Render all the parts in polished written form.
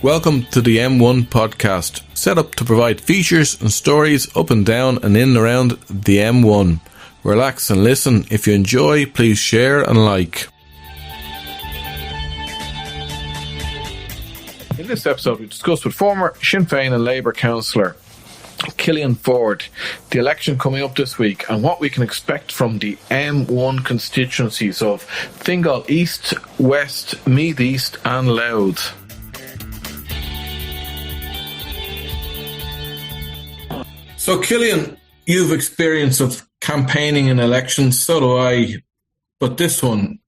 Welcome to the M1 podcast, set up to provide features and stories up and down and in and around the M1. Relax and listen. If you enjoy, please share and like. In this episode, we discuss with former Sinn Féin and Labour councillor Killian Forde the election coming up this week and what we can expect from the M1 constituencies of Fingal East, West, Meath East and Louth. So, Killian, you've experience of campaigning in elections, so do I, but this one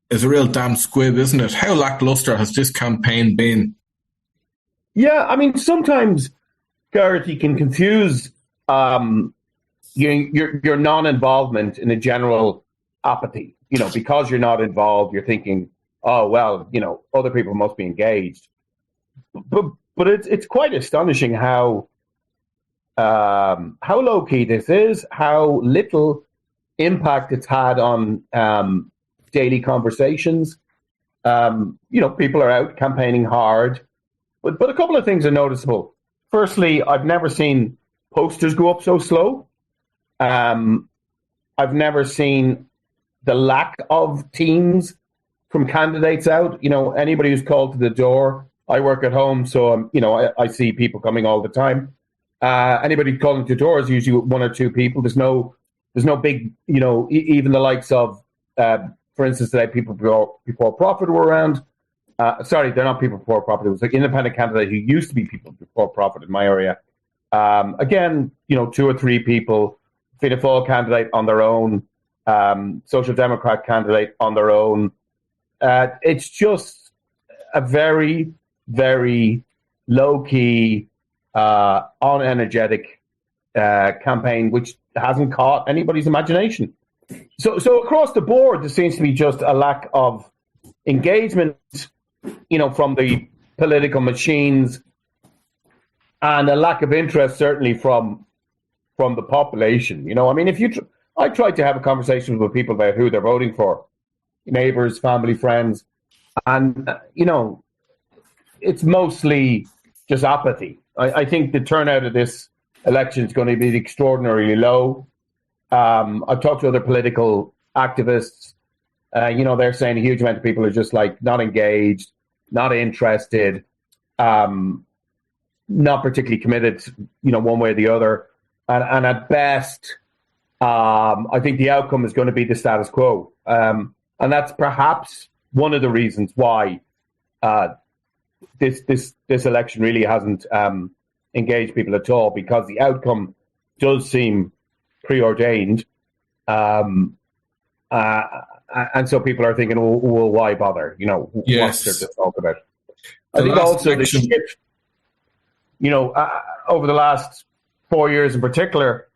is a real damn squib, isn't it? How lacklustre has this campaign been? Yeah, I mean, sometimes, Garrett, you can confuse your non-involvement in a general apathy. You know, because you're not involved, you're thinking, oh, well, you know, other people must be engaged. But it's quite astonishing how low-key this is, how little impact it's had on daily conversations. You know, people are out campaigning hard. But a couple of things are noticeable. Firstly, I've never seen posters go up so slow. I've never seen the lack of teams from candidates out. You know, anybody who's called to the door, I work at home, so, you know, I see people coming all the time. Anybody calling to the door is usually one or two people. There's no big, you know, even the likes of, for instance, today, people before profit were around. Sorry, they're not people before profit. It was like independent candidate who used to be people before profit in my area. Again, you know, two or three people, Fianna Fáil candidate on their own, Social Democrat candidate on their own. It's just a very, very low-key, unenergetic campaign, which hasn't caught anybody's imagination. So across the board, there seems to be just a lack of engagement, you know, from the political machines, and a lack of interest, certainly from the population. You know, I mean, I tried to have a conversation with people about who they're voting for, neighbours, family, friends, and you know, it's mostly just apathy. I think the turnout of this election is going to be extraordinarily low. I've talked to other political activists. You know, they're saying a huge amount of people are just like not engaged, not interested, not particularly committed, you know, one way or the other. And at best, I think the outcome is going to be the status quo. And that's perhaps one of the reasons why this election really hasn't engaged people at all, because the outcome does seem preordained, and so people are thinking, well, why bother? You know, yes. What's there to talk about? I think also the shift, you know, over the last 4 years in particular,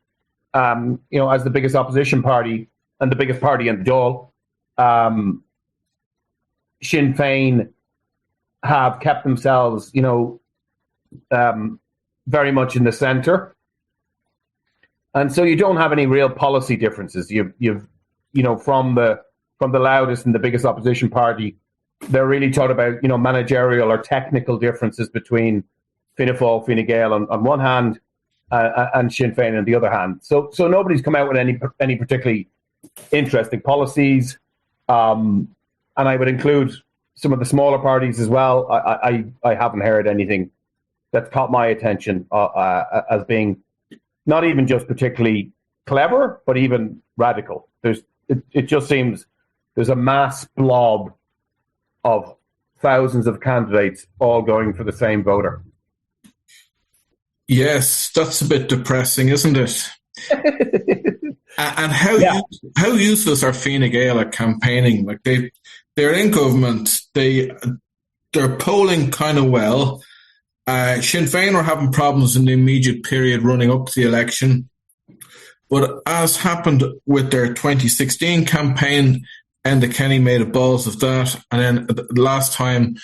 you know, as the biggest opposition party and the biggest party in the Dáil, Sinn Féin have kept themselves, you know, very much in the centre, and so you don't have any real policy differences. You've you know, from the loudest and the biggest opposition party, they're really talking about, you know, managerial or technical differences between Fianna Fáil, Fine Gael on one hand, and Sinn Féin on the other hand. So nobody's come out with any particularly interesting policies, and I would include some of the smaller parties as well. I haven't heard anything that's caught my attention as being not even just particularly clever, but even radical. It just seems there's a mass blob of thousands of candidates all going for the same voter. Yes, that's a bit depressing, isn't it? And how useless are Fine Gael at campaigning? Like they're in government, they're polling kind of well. Sinn Féin were having problems in the immediate period running up to the election. But as happened with their 2016 campaign, Enda Kenny made a balls of that. And then last time,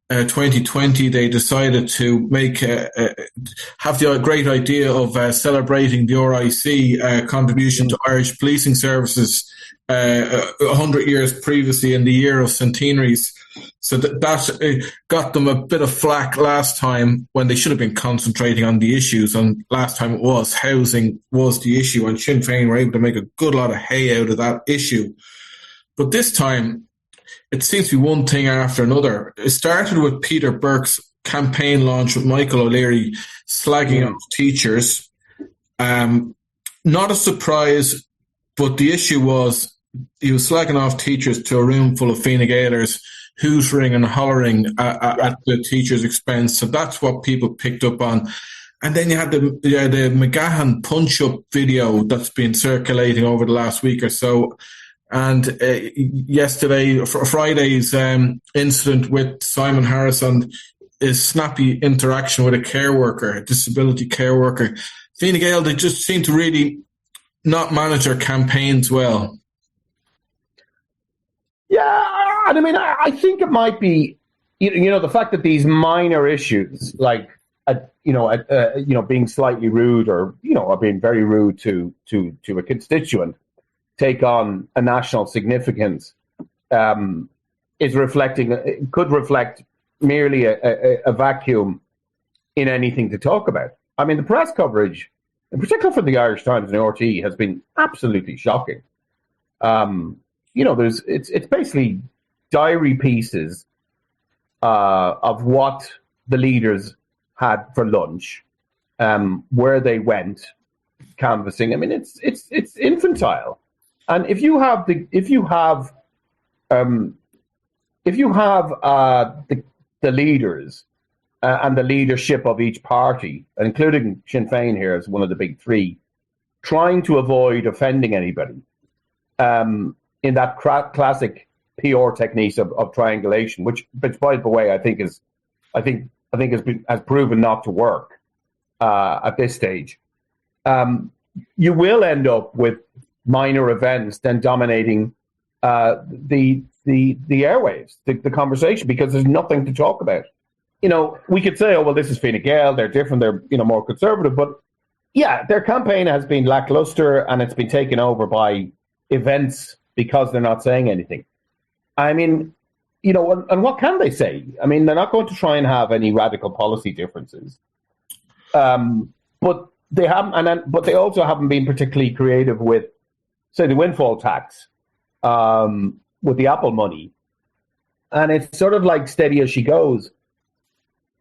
2020, they decided to have the great idea of celebrating the RIC contribution to Irish policing services 100 years previously in the year of centenaries. So that got them a bit of flack last time when they should have been concentrating on the issues. And last time it was housing was the issue, and Sinn Féin were able to make a good lot of hay out of that issue. But this time, it seems to be one thing after another. It started with Peter Burke's campaign launch with Michael O'Leary slagging off teachers. Not a surprise, but the issue was he was slagging off teachers to a room full of Fine Gaelers, hootering and hollering at the teachers' expense. So that's what people picked up on. And then you had the McGahan punch-up video that's been circulating over the last week or so. And yesterday, Friday's incident with Simon Harris and his snappy interaction with a care worker, a disability care worker. Fine Gael, they just seem to really not manage their campaigns well. Yeah, and I mean, I think it might be, the fact that these minor issues, like, being slightly rude or being very rude to a constituent, take on a national significance, could reflect merely a vacuum in anything to talk about. I mean, the press coverage, in particular for the Irish Times and the RTE, has been absolutely shocking. It's basically diary pieces of what the leaders had for lunch, where they went canvassing. I mean, it's infantile. And if you have the leaders and the leadership of each party, including Sinn Féin here as one of the big three, trying to avoid offending anybody, in that classic PR technique of triangulation, which by the way, I think has proven not to work at this stage. You will end up with minor events then dominating the airwaves, the conversation, because there's nothing to talk about. We could say, oh, well, this is Fine Gael, they're different, they're more conservative, but yeah, their campaign has been lacklustre and it's been taken over by events because they're not saying anything. I mean, and what can they say? I mean, they're not going to try and have any radical policy differences, but they haven't, but they also haven't been particularly creative with, say, the windfall tax, with the Apple money, and it's sort of like steady as she goes.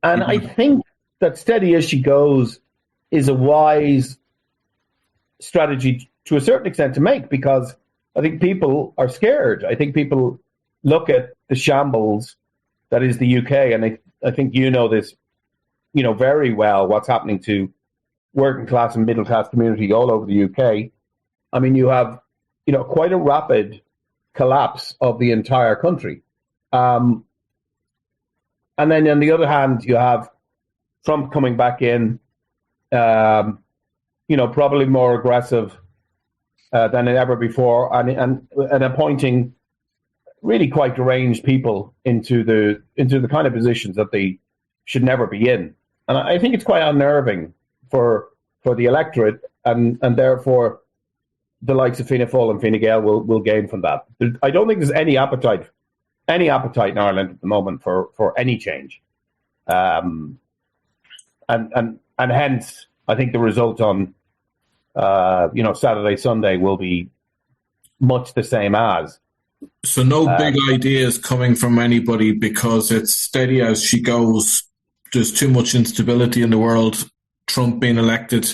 And I think that steady as she goes is a wise strategy to a certain extent to make, because I think people are scared. I think people look at the shambles that is the UK, and I think this, very well, what's happening to working class and middle class community all over the UK. I mean, you have, quite a rapid collapse of the entire country. And then on the other hand, you have Trump coming back in, probably more aggressive than ever before, and appointing really quite deranged people into the kind of positions that they should never be in. And I think it's quite unnerving for the electorate, and therefore the likes of Fianna Fáil and Fine Gael will gain from that. I don't think there's any appetite in Ireland at the moment for any change, and hence I think the result on Saturday, Sunday will be much the same as. So no big ideas coming from anybody, because it's steady as she goes. There's too much instability in the world. Trump being elected,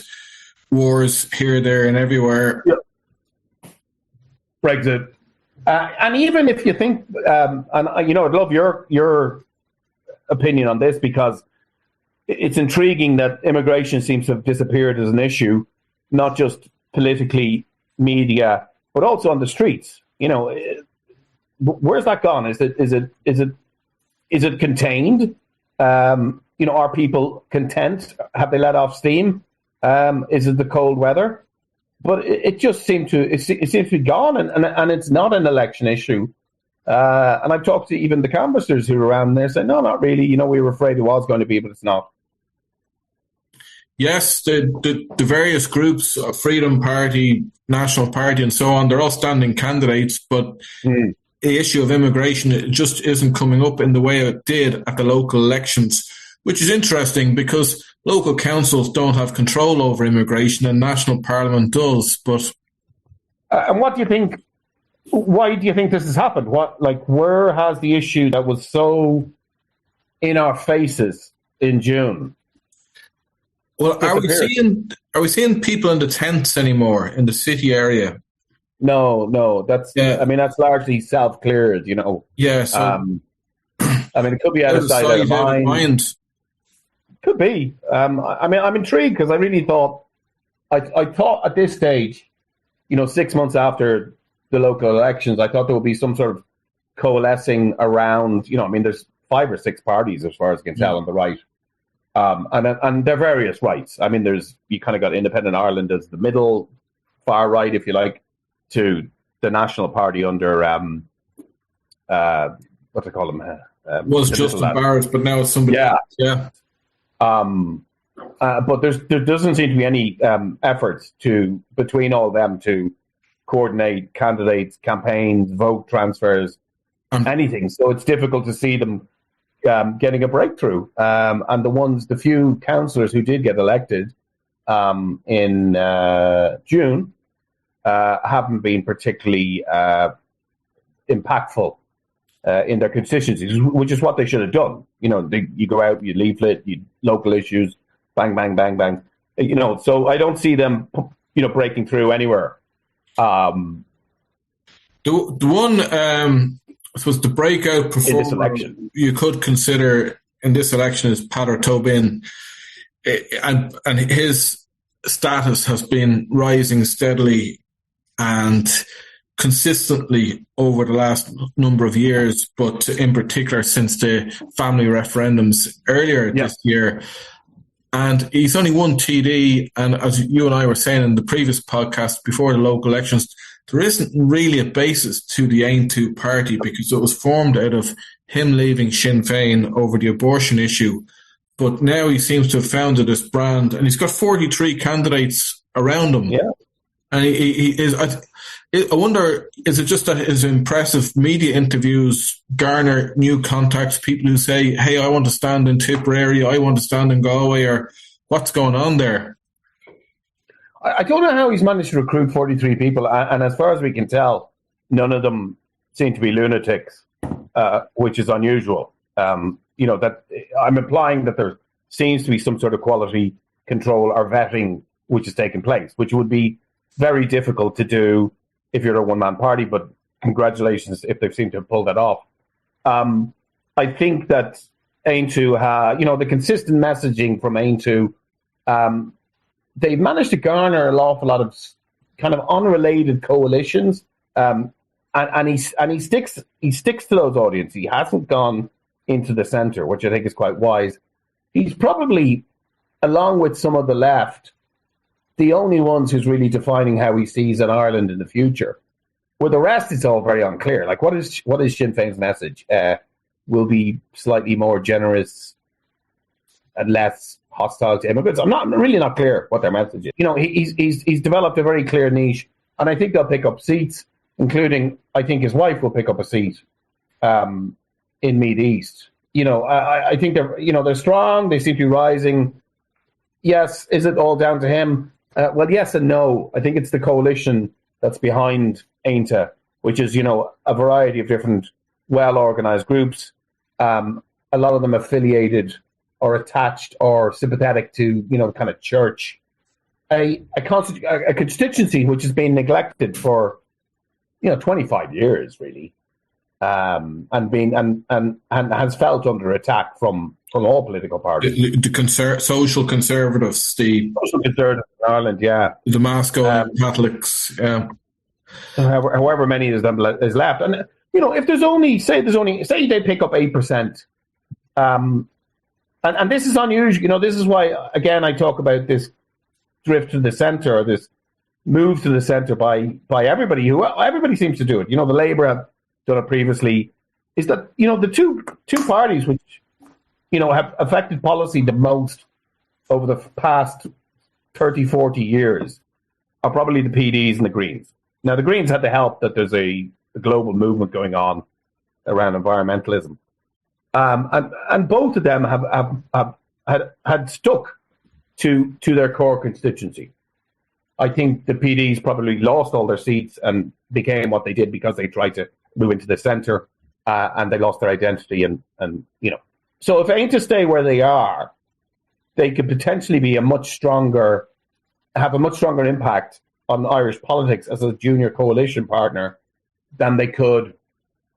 wars here, there, and everywhere. Yep. Brexit, and even if you think, I'd love your opinion on this, because it's intriguing that immigration seems to have disappeared as an issue, not just politically, media, but also on the streets. Where's that gone? Is it contained? Are people content? Have they let off steam? Is it the cold weather? But it just seemed to it seems to be gone, and it's not an election issue. And I've talked to even the canvassers who are around there saying, no, not really. We were afraid it was going to be, but it's not. Yes, the various groups, Freedom Party, National Party, and so on, they're all standing candidates, but the issue of immigration, it just isn't coming up in the way it did at the local elections, which is interesting because local councils don't have control over immigration and national parliament does. But and what do you think? Why do you think this has happened? Where has the issue that was so in our faces in June? Well, are we seeing people in the tents anymore in the city area? No, that's that's largely self-cleared, Yeah, so it could be out of sight, out of mind. Could be. I'm intrigued because I really thought, I thought at this stage, 6 months after the local elections, I thought there would be some sort of coalescing around, there's 5 or 6 parties as far as I can tell on the right. And they're various rights. You kind of got Independent Ireland as the middle, far right, if you like, to the National Party under, what do they call him? Was Justin Barrett, but now it's somebody else. Yeah. But there doesn't seem to be any efforts between all of them to coordinate candidates, campaigns, vote transfers, anything. So it's difficult to see them getting a breakthrough. And the few councillors who did get elected in June haven't been particularly impactful in their constituencies, which is what they should have done. You go out, you leaflet, local issues, bang, bang, bang, bang. So I don't see them, breaking through anywhere. The one, I suppose, the breakout performer you could consider in this election is Peadar Tobin, and his status has been rising steadily and consistently over the last number of years, but in particular since the family referendums earlier this year. And he's only one TD, and as you and I were saying in the previous podcast before the local elections, there isn't really a basis to the Aontú party because it was formed out of him leaving Sinn Féin over the abortion issue. But now he seems to have founded this brand, and he's got 43 candidates around him. Yeah. And he is. I wonder, is it just that his impressive media interviews garner new contacts, people who say, hey, I want to stand in Tipperary, I want to stand in Galway, or what's going on there? I don't know how he's managed to recruit 43 people, and as far as we can tell, none of them seem to be lunatics, which is unusual. That I'm implying that there seems to be some sort of quality control or vetting which is taking place, which would be very difficult to do if you're a one-man party, but congratulations if they seem to have pulled that off. I think that Aontú, the consistent messaging from Aontú, they've managed to garner an awful lot of kind of unrelated coalitions, and he sticks to those audiences. He hasn't gone into the centre, which I think is quite wise. He's probably, along with some of the left, the only ones who's really defining how he sees an Ireland in the future. With the rest, it's all very unclear. Like, what is Sinn Féin's message? Will be slightly more generous and less hostile to immigrants. I'm really not clear what their message is. He's developed a very clear niche, and I think they'll pick up seats, including, I think his wife will pick up a seat in Meath East. I think they're strong. They seem to be rising. Yes, is it all down to him? Well, yes and no. I think it's the coalition that's behind Aontú, which is, a variety of different well-organised groups, a lot of them affiliated or attached or sympathetic to, kind of church. A constituency which has been neglected for, 25 years, really, and has felt under attack from all political parties. The social conservatives, social conservatives in Ireland, yeah. The Moscow Catholics, yeah. However many of them is left. And, if there's only, say they pick up 8%, and this is unusual, this is why, again, I talk about this drift to the centre, or this move to the centre by everybody, everybody seems to do it. The Labour have done it previously, is that, the two parties which, have affected policy the most over the past 30, 40 years are probably the PDs and the Greens. Now, the Greens had the help that there's a global movement going on around environmentalism. And both of them had stuck to their core constituency. I think the PDs probably lost all their seats and became what they did because they tried to move into the centre, and they lost their identity. And so if they aim to stay where they are, they could potentially be have a much stronger impact on Irish politics as a junior coalition partner than they could,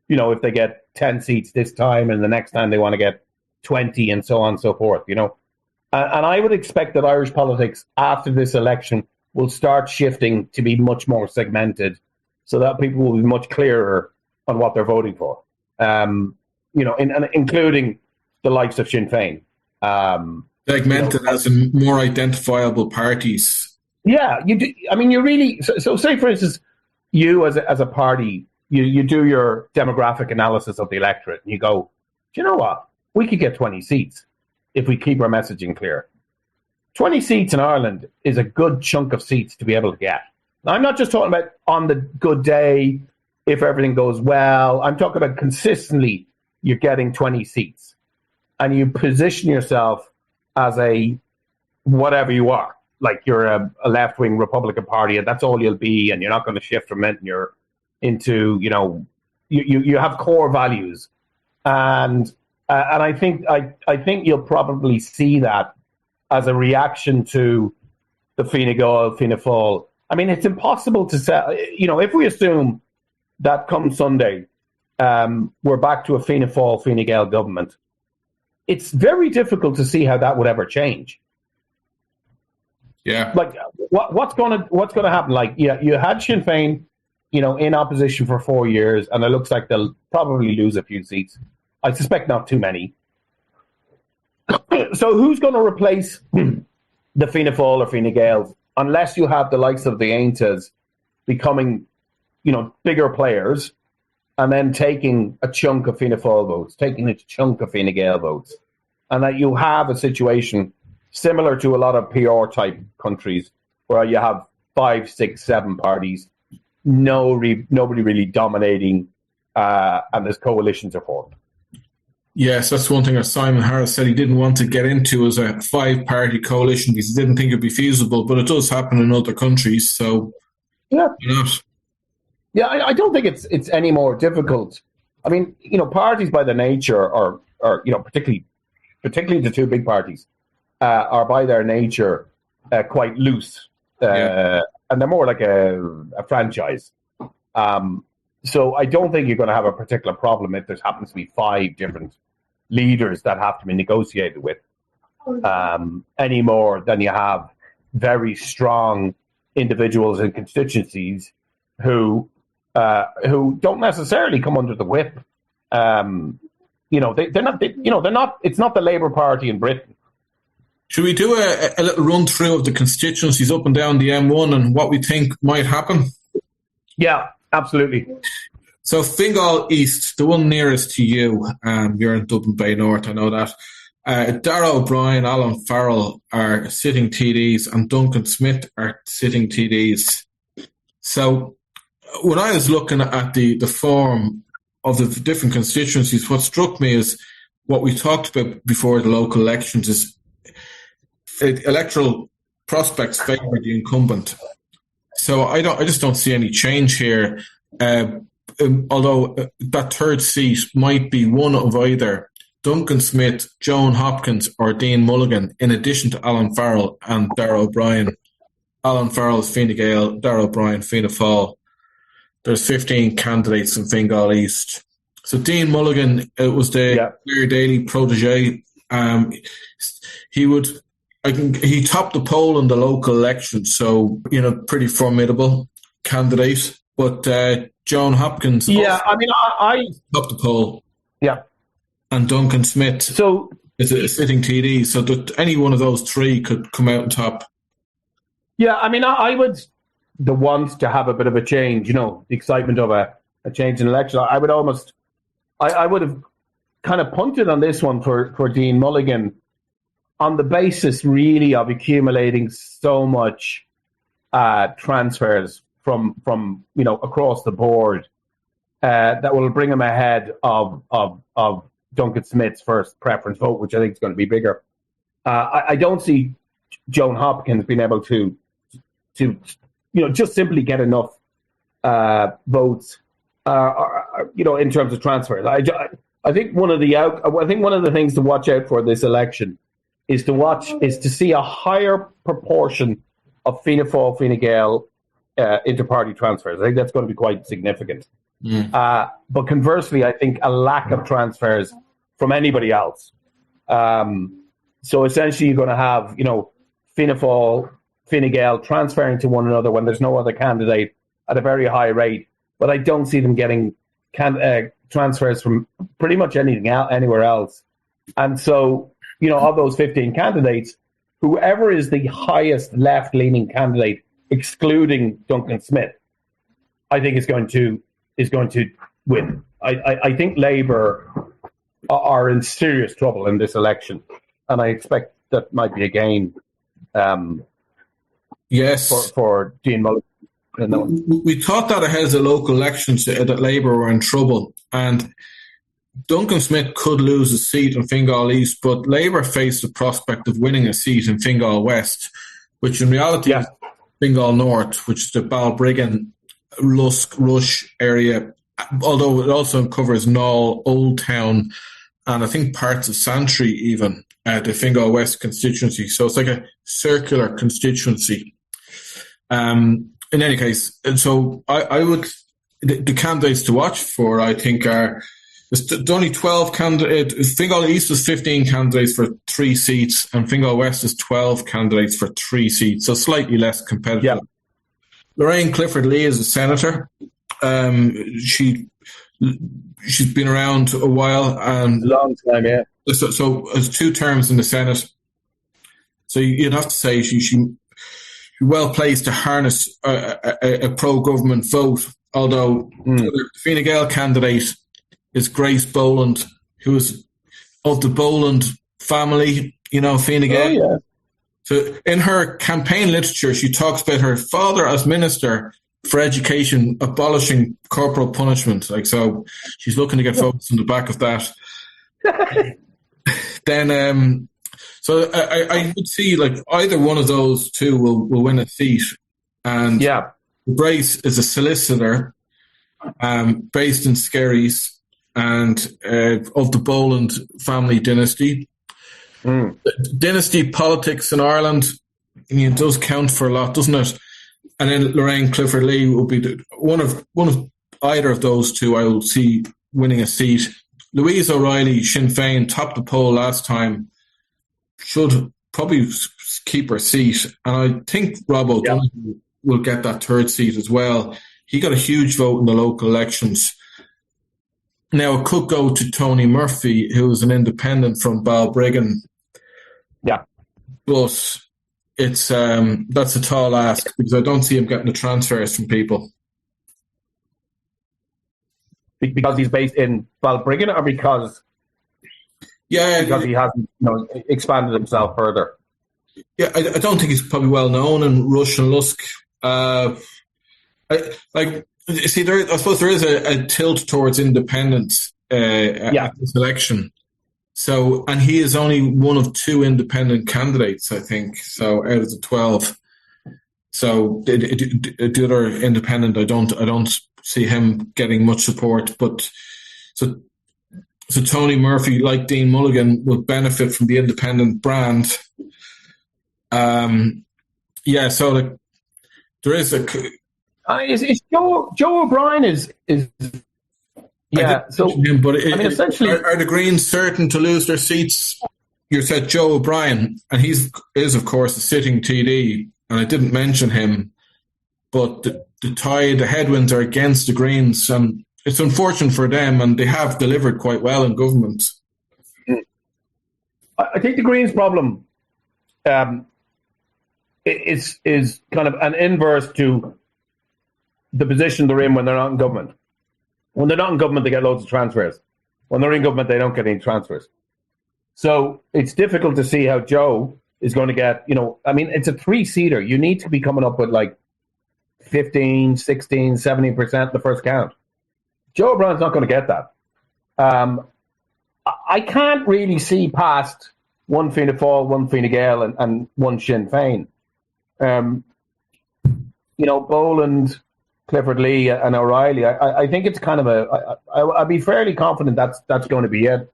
if they get 10 seats this time and the next time they want to get 20 and so on and so forth, And I would expect that Irish politics after this election will start shifting to be much more segmented so that people will be much clearer on what they're voting for, including the likes of Sinn Féin. Segmented as in more identifiable parties. Yeah, you do. I mean, you really. So say, for instance, you as a party, you do your demographic analysis of the electorate, and you go, do you know what? We could get 20 seats if we keep our messaging clear. 20 seats in Ireland is a good chunk of seats to be able to get. Now, I'm not just talking about on the good day, if everything goes well. I'm talking about consistently you're getting 20 seats. And you position yourself as a whatever you are. Like you're a left-wing Republican Party, and that's all you'll be, and you're not going to shift from it, and you're into, you have core values. And I think you'll probably see that as a reaction to the Fine Gael, Fianna Fáil. I mean, it's impossible to say, if we assume that come Sunday, we're back to a Fianna Fáil, Fine Gael government, it's very difficult to see how that would ever change. Yeah. Like, what's going to happen? Like, you had Sinn Féin, in opposition for 4 years, and it looks like they'll probably lose a few seats. I suspect not too many. So who's going to replace the Fianna Fáil or Fine Gael unless you have the likes of the Aontas becoming, bigger players and then taking a chunk of Fianna Fáil votes, taking a chunk of Fine Gael votes, and that you have a situation similar to a lot of PR-type countries where you have 5, 6, 7 parties, nobody really dominating, and there's coalitions are formed. Yes, that's one thing that Simon Harris said he didn't want to get into as a 5-party coalition because he didn't think it'd be feasible, but it does happen in other countries, so yeah. Why not? Yeah, I don't think it's any more difficult. I mean, parties by their nature are particularly the two big parties, are by their nature quite loose, and they're more like a franchise. So I don't think you're going to have a particular problem if there happens to be 5 different leaders that have to be negotiated with, any more than you have very strong individuals and constituencies who don't necessarily come under the whip. They're not. It's not the Labour Party in Britain. Should we do a little run through of the constituencies up and down the M1 and what we think might happen? Yeah, absolutely. So Fingal East, the one nearest to you, you're in Dublin Bay North, I know that. Darragh O'Brien, Alan Farrell are sitting TDs and Duncan Smith are sitting TDs. So when I was looking at the form of the different constituencies, what struck me is what we talked about before the local elections is electoral prospects favour the incumbent. So I just don't see any change here. Although that third seat might be one of either Duncan Smith, Joan Hopkins or Dean Mulligan, in addition to Alan Farrell and Darragh O'Brien. Alan Farrell's Fine Gael, Darragh O'Brien, Fianna Fáil. There's 15 candidates in Fingal East. So Dean Mulligan was the Clare Daly protege. He topped the poll in the local election, so pretty formidable candidate. But Joan Hopkins, I topped the poll. Yeah, and Duncan Smith is a sitting TD, so that any one of those 3 could come out on top. Yeah, I mean, I would the want to have a bit of a change, the excitement of a change in election. I would have kind of punted on this one for Dean Mulligan. on the basis really of accumulating so much transfers from across the board that will bring him ahead of Duncan Smith's first preference vote, which I think is going to be bigger. I don't see Joan Hopkins being able to just simply get enough votes, in terms of transfers. I think one of the things to watch out for this election is to see a higher proportion of Fianna Fáil, Fine Gael inter-party transfers. I think that's going to be quite significant. But conversely, I think a lack of transfers from anybody else. So essentially, you're going to have Fianna Fáil, Fine Gael transferring to one another when there's no other candidate at a very high rate. But I don't see them getting transfers from pretty much anywhere else. And so, of those 15 candidates, whoever is the highest left-leaning candidate, excluding Duncan Smith, I think is going to win. I think Labour are in serious trouble in this election, and I expect that might be a gain. Yes, for Dean Mulligan. We thought that ahead of the local elections that Labour were in trouble, and Duncan Smith could lose a seat in Fingal East, but Labour faced the prospect of winning a seat in Fingal West, which in reality is Fingal North, which is the Balbriggan, Lusk, Rush area, although it also covers Knoll, Old Town, and I think parts of Santry even, the Fingal West constituency. So it's like a circular constituency. In any case, so I would, the candidates to watch for, I think, are, there's only 12 candidates. Fingal East is 15 candidates for 3 seats, and Fingal West is 12 candidates for 3 seats, so slightly less competitive. Yeah. Lorraine Clifford Lee is a senator. She's been around a while, and long time, yeah. So has 2 terms in the Senate. So you'd have to say she's well placed to harness a pro-government vote. Although the Fine Gael candidate is Grace Boland, who is of the Boland family, Fine Gael. Oh, yeah. So in her campaign literature, she talks about her father as minister for education, abolishing corporal punishment. So she's looking to get votes on the back of that. Then, so I would see either one of those 2 will win a seat. And Grace is a solicitor based in Skerries and of the Boland family dynasty. Dynasty politics in Ireland does count for a lot, doesn't it? And then Lorraine Clifford Lee will be one of either of those 2 I will see winning a seat. Louise O'Reilly, Sinn Féin, topped the poll last time, should probably keep her seat. And I think Rob O'Donoghue will get that 3rd seat as well. He got a huge vote in the local elections. Now, it could go to Tony Murphy, who is an independent from Balbriggan. Yeah. But it's that's a tall ask, because I don't see him getting the transfers from people. Because he's based in Balbriggan, or because he hasn't expanded himself further? Yeah, I don't think he's probably well known in Rush and Lusk. I suppose there is a tilt towards independence at this election. So, and he is only one of 2 independent candidates, I think. So, out of the 12. So, the other independent, I don't see him getting much support. But so Tony Murphy, like Dean Mulligan, will benefit from the independent brand. So there is a. Is Joe O'Brien is. So him, but essentially, are the Greens certain to lose their seats? You said Joe O'Brien, and he is of course a sitting TD, and I didn't mention him, but the headwinds are against the Greens, and it's unfortunate for them, and they have delivered quite well in government. I think the Greens' problem is kind of an inverse to the position they're in when they're not in government. When they're not in government, they get loads of transfers. When they're in government, they don't get any transfers. So it's difficult to see how Joe is going to get, I mean, it's a 3-seater. You need to be coming up with like 15, 16, 17% the first count. Joe O'Brien's not going to get that. I can't really see past one Fianna Fáil, one Fine Gael, and one Sinn Féin. Boland, Clifford Lee, and O'Reilly. I think it's kind of I'd be fairly confident that's going to be it.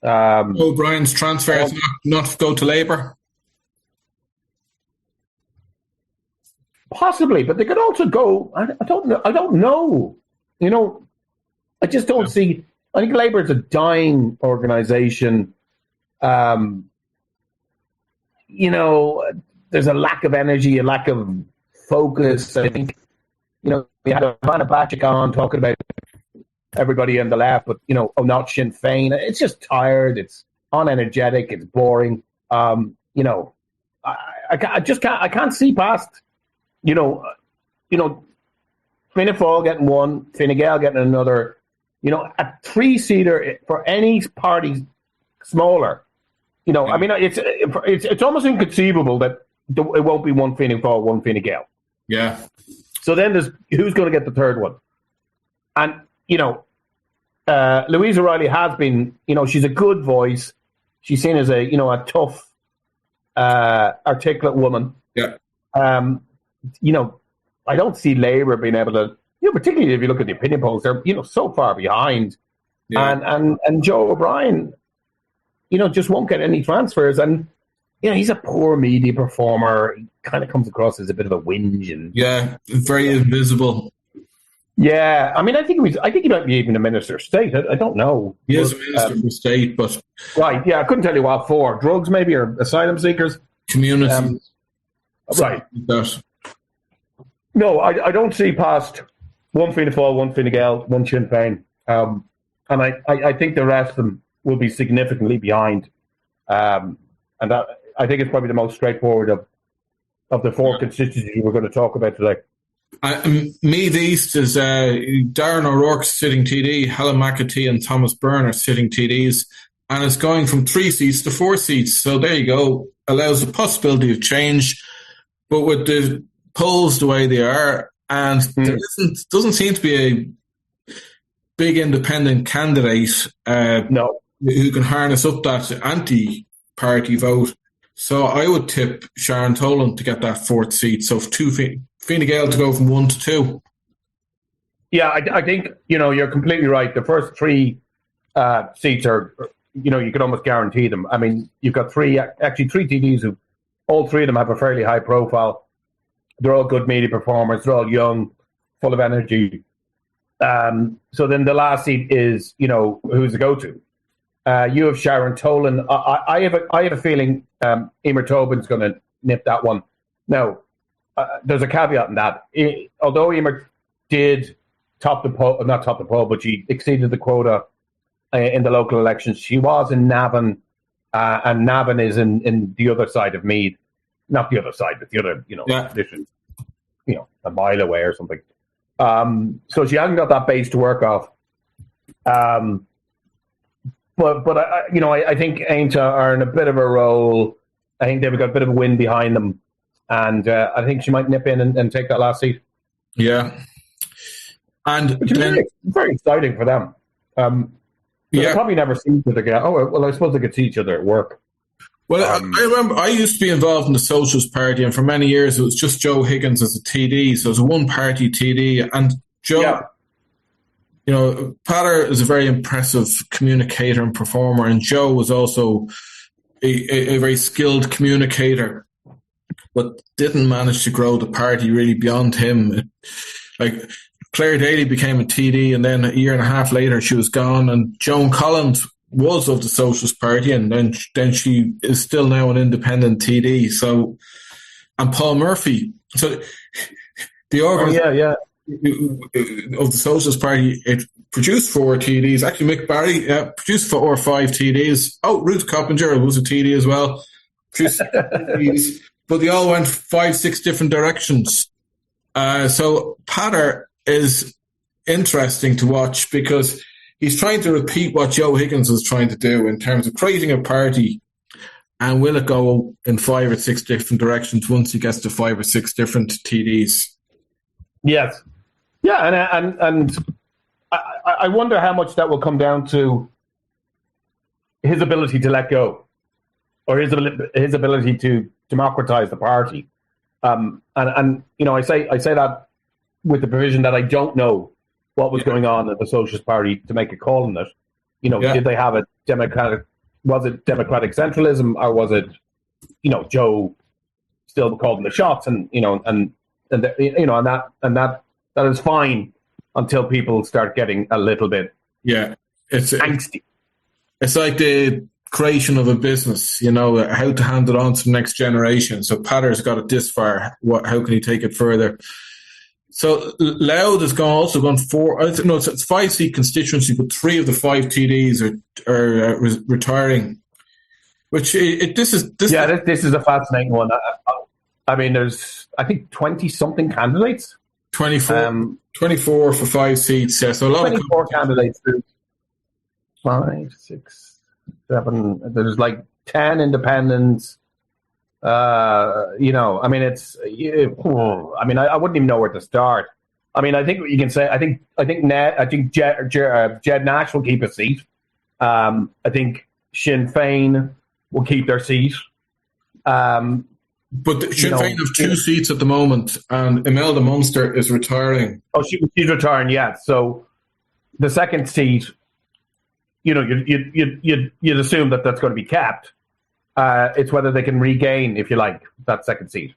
O'Brien's transfer is not go to Labour? Possibly, but they could also go. I don't know. I just don't see. I think Labour is a dying organisation. There's a lack of energy, a lack of focus. I think, we had Ivana Bacik on talking about everybody on the left, but, not Sinn Féin. It's just tired. It's unenergetic. It's boring. I can't see past, Fianna Fáil getting one, Fine Gael getting another. A 3-seater for any party smaller. I mean, it's almost inconceivable that it won't be one Fianna Fáil, one Fine Gael. Yeah. So then there's who's going to get the third one, and Louise O'Reilly has been. She's a good voice. She's seen as a tough, articulate woman. Yeah. I don't see Labour being able to. Particularly if you look at the opinion polls, they're so far behind, and Joe O'Brien, just won't get any transfers, and he's a poor media performer. He kind of comes across as a bit of a whinge, and very invisible. Yeah, I mean, I think he might be even a minister of state. I don't know. He is a minister of state, but right, yeah, I couldn't tell you what for. Drugs, maybe, or asylum seekers, community, right? Like that. No, I don't see past one Fianna Fáil, one Fine Gael, one Sinn Féin. And I think the rest of them will be significantly behind. And that, I think it's probably the most straightforward of the four constituencies we're going to talk about today. Meath East is Darren O'Rourke's sitting TD, Helen McAtee and Thomas Byrne are sitting TDs, and it's going from 3 seats to 4 seats. So there you go. Allows the possibility of change, but with the polls the way they are, and there doesn't seem to be a big independent candidate who can harness up that anti-party vote. So I would tip Sharon Tolan to get that 4th seat. So Fine Gael to go from 1 to 2. Yeah, I think, you're completely right. The first 3 seats are, you can almost guarantee them. I mean, you've got 3 TDs who, all 3 of them have a fairly high profile. They're all good media performers. They're all young, full of energy. So then the last seat is, who's the go-to? You have Sharon Tolan. I have a feeling Emer Tobin's going to nip that one. Now, there's a caveat in that. Although Emer did not top the poll, but she exceeded the quota in the local elections. She was in Navan, and Navan is in the other side of Meath. Not the other side, but the other, literally, a mile away or something. So she hasn't got that base to work off. But I think Ainta are in a bit of a role. I think they've got a bit of a wind behind them, and I think she might nip in and take that last seat. Yeah, and then, very exciting for them. They'll probably never see each other again. Oh well, I suppose they could see each other at work. Well, I remember I used to be involved in the Socialist Party, and for many years it was just Joe Higgins as a TD, so it was a one-party TD. And Joe, Patter is a very impressive communicator and performer, and Joe was also a very skilled communicator, but didn't manage to grow the party really beyond him. Claire Daly became a TD, and then a year and a half later she was gone, and Joan Collins was of the Socialist Party, and then she is still now an independent TD. So, and Paul Murphy. So the organisation of the Socialist Party, it produced 4 TDs. Actually, Mick Barry produced 4 or 5 TDs. Oh, Ruth Coppinger was a TD as well. Produced TDs, but they all went 5-6 different directions. So Patter is interesting to watch because he's trying to repeat what Joe Higgins was trying to do in terms of creating a party, and will it go in 5 or 6 different directions once he gets to 5 or 6 different TDs? Yes. Yeah, and I wonder how much that will come down to his ability to let go, or his ability to democratize the party. And I say that with the provision that I don't know what was going on at the Socialist Party to make a call on it. Did they have a democratic? Was it democratic centralism, or was it, Joe still calling the shots? And that is fine until people start getting a little bit it's angsty. It's like the creation of a business, how to hand it on to the next generation. So Patter's got it this far. How can he take it further? So Louth has also gone 4. It's a 5-seat constituency, but 3 of the 5 TDs are retiring. Which this is a fascinating one. There's I think 20 something candidates. 24 for 5 seats. Yeah, so a lot 24 of candidates. 5, 6, 7. There's like 10 independents. I wouldn't even know where to start. I think what you can say. I think Jed Nash will keep a seat. I think Sinn Féin will keep their seat. But Sinn Féin have 2 seats at the moment, and Imelda Munster is retiring. Oh, she's retiring. Yeah. So the second seat, you'd assume that that's going to be kept. It's whether they can regain, if you like, that second seat.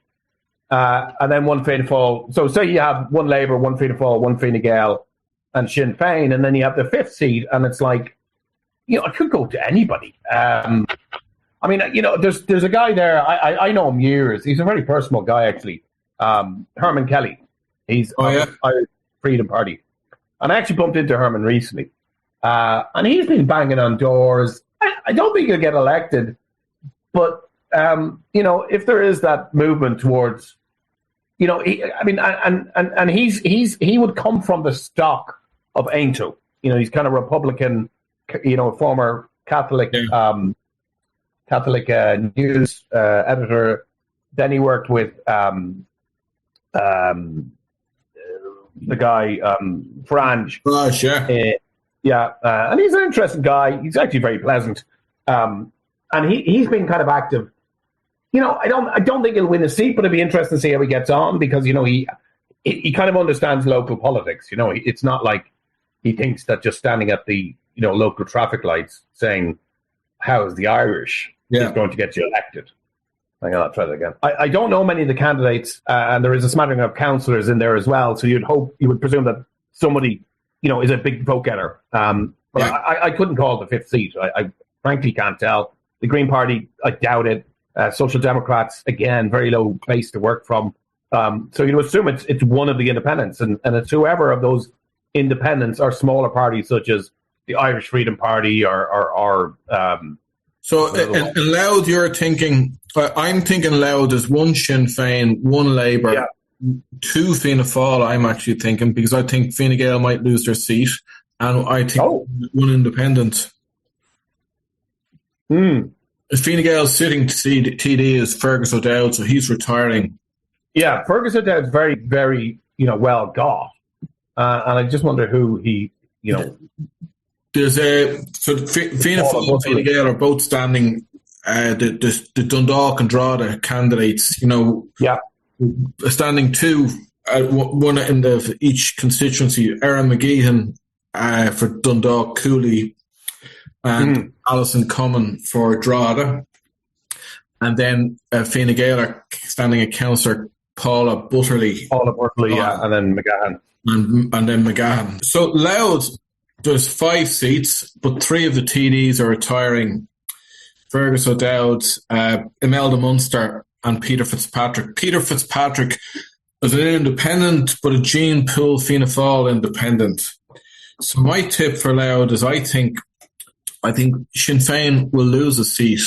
And then one Fianna Fáil. So say you have one Labour, one Fianna Fáil, one Fine Gael, and Sinn Féin, and then you have the 5th seat, and it's like, it could go to anybody. There's a guy there. I know him years. He's a very personal guy, actually. Herman Kelly. He's Irish Freedom Party, and I actually bumped into Herman recently, and he's been banging on doors. I don't think he'll get elected. But, if there is that movement towards, he would come from the stock of Ainto. He's kind of Republican, former Catholic news editor. Then he worked with the guy, Frange. And he's an interesting guy. He's actually very pleasant. And he's been kind of active. I don't think he'll win a seat, but it'd be interesting to see how he gets on, because he kind of understands local politics. It's not like he thinks that just standing at the local traffic lights saying "How's the Irish" is going to get you elected. Hang on, I'll try that again. I don't know many of the candidates, and there is a smattering of councillors in there as well. So you would presume that somebody is a big vote getter. But I couldn't call the 5th seat. I frankly can't tell. The Green Party, I doubt it. Social Democrats, again, very low base to work from. So you assume it's one of the independents, and it's whoever of those independents are smaller parties, such as the Irish Freedom Party or So in Louth, you're thinking. I'm thinking Louth is 1 Sinn Féin, 1 Labour, 2 Fianna Fáil. I'm actually thinking, because I think Fine Gael might lose their seat, and I think 1 independent. Fine Gael's sitting TD is Fergus O'Dowd, so he's retiring. Yeah, Fergus O'Dowd's very, very, well got. And I just wonder who he, There's Fianna Fáil and Fine Gael are both standing, the Dundalk and Drogheda candidates, standing 2, one in each constituency. Erin McGeehan for Dundalk, Cooley, and Alison Cummin for Drogheda. And then Fine Gael are standing at Councillor Paula Butterly. And then McGahan. And then McGahan. So Louth, there's 5 seats, but 3 of the TDs are retiring. Fergus O'Dowd, Imelda Munster, and Peter Fitzpatrick. Peter Fitzpatrick is an independent, but a Jean Poole Fianna Fáil independent. So my tip for Louth is I think Sinn Féin will lose a seat.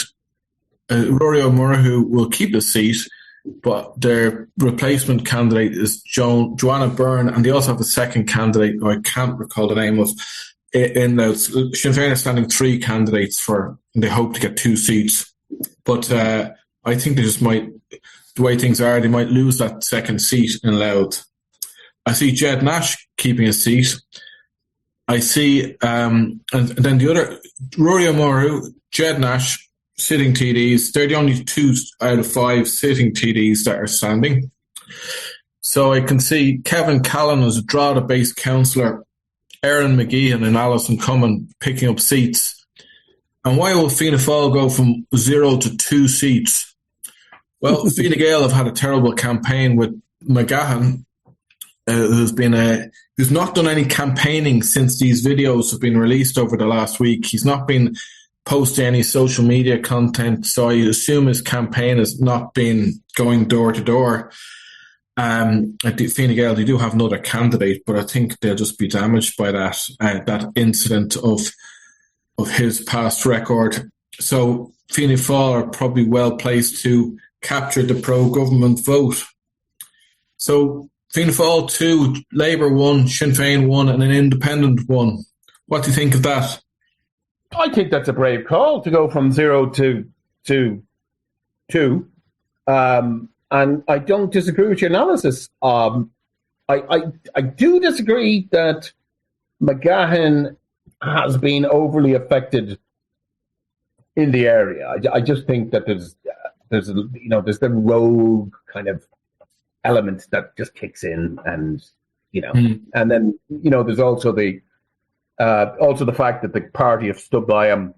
Rory O'Murrough will keep the seat, but their replacement candidate is Joanna Byrne, and they also have a second candidate who I can't recall the name of. in Louth. Sinn Féin are standing 3 candidates and they hope to get 2 seats. But I think they just might, the way things are, they might lose that second seat in Louth. I see Jed Nash keeping a seat. I see, and then the other, Rory O'Morrow, Jed Nash, sitting TDs. They're the only 2 out of 5 sitting TDs that are standing. So I can see Kevin Callan as a Drogheda-based councillor, Erin McGeehan and Alison Cummin picking up seats. And why will Fianna Fáil go from 0 to 2 seats? Well, Fine Gael have had a terrible campaign with McGahan, who's not done any campaigning since these videos have been released over the last week. He's not been posting any social media content, so I assume his campaign has not been going door to door. At Fine Gael, they do have another candidate, but I think they'll just be damaged by that incident of his past record. So Fianna Fáil are probably well placed to capture the pro-government vote. So Fianna Fáil 2, Labour 1, Sinn Féin 1, and an independent 1. What do you think of that? I think that's a brave call to go from 0 to 2. And I don't disagree with your analysis. I do disagree that McGahan has been overly affected in the area. I just think that there's the rogue kind of element that just kicks in, and and then there's also the fact that the party have stood by him,